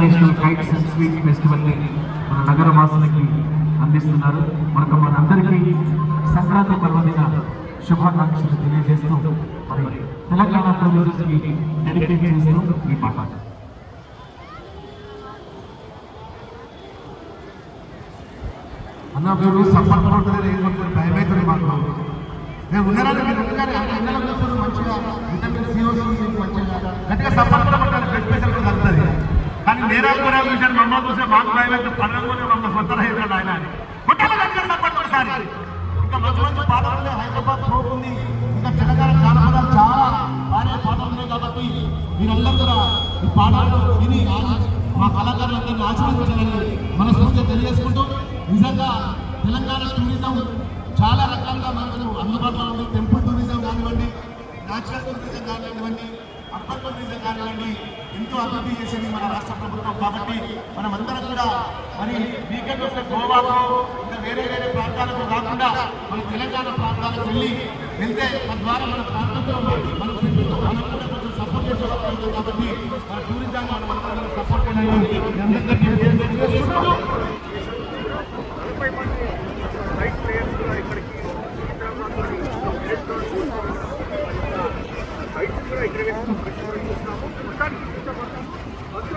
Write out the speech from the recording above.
National kites and sweet festival ని మన నగర వాసులకి అందిస్తున్నారు. మనందరికీ సంక్రాంతి పర్వదిన శుభాకాంక్షలు తెలియజేస్తూ మరి తెలంగాణ టూరిజం కి డెడికేట్ చేస్తూ ఈ పాట. అన్న మీరు సపోర్ట్ ఉంటుంది భయమవుతుంది మాకు. మేము ఉన్నారని మీరు ఉండగానే ఎండల కోసం మంచిగా విటమిన్ సి వస్తుంది, మంచిగా గట్టిగా సపోర్ట్ కూడా పట్టాలి, బ్లడ్ ప్రెషర్ కూడా తగ్గుతుంది. కానీ నేరాలు కూడా విషయాన్ని మమ్మల్ని చూస్తే మాకు భయమైతే పనులు మమ్మల్ని కొత్త అవుతాడు ఆయన కొట్టాలి గట్టిగా సపోర్ట్ ఒకసారి. ఇంకా మంచి మంచి పాటలు హైదరాబాద్ ప్రోగ్ ఉంది, ఇంకా తెలంగాణ జానపదాలు చాలా భారీ పాటలు ఉన్నాయి. కాబట్టి మీరందరూ కూడా ఈ పాటలు విని మా కళాకారులందరినీ ఆశీర్వదించాలని మనస్ఫూర్తిగా తెలియజేసుకుంటూ, నిజంగా తెలంగాణ టూరిజం చాలా రకాలుగా మనకు అందుబాటులో ఉంది. టెంపుల్ టూరిజం కానివ్వండి, న్యాచురల్ టూరిజం కానివ్వండి, అర్బన్ టూరిజం కానివ్వండి, ఎంతో అభివృద్ధి చేసేది మన రాష్ట్ర ప్రభుత్వం. కాబట్టి మనమందరం కూడా మరి వీకెండ్ వస్తే గోవాకు ఇంకా వేరే వేరే ప్రాంతాలకు కాకుండా మన తెలంగాణ ప్రాంతాలకు వెళ్తే తద్వారా మన ప్రాంతంలో మనకు కూడా కొంచెం సపోర్ట్ చేసే ఉంటుంది. కాబట్టి మన టూరిజాన్ని మనం సపోర్ట్ చేయాలని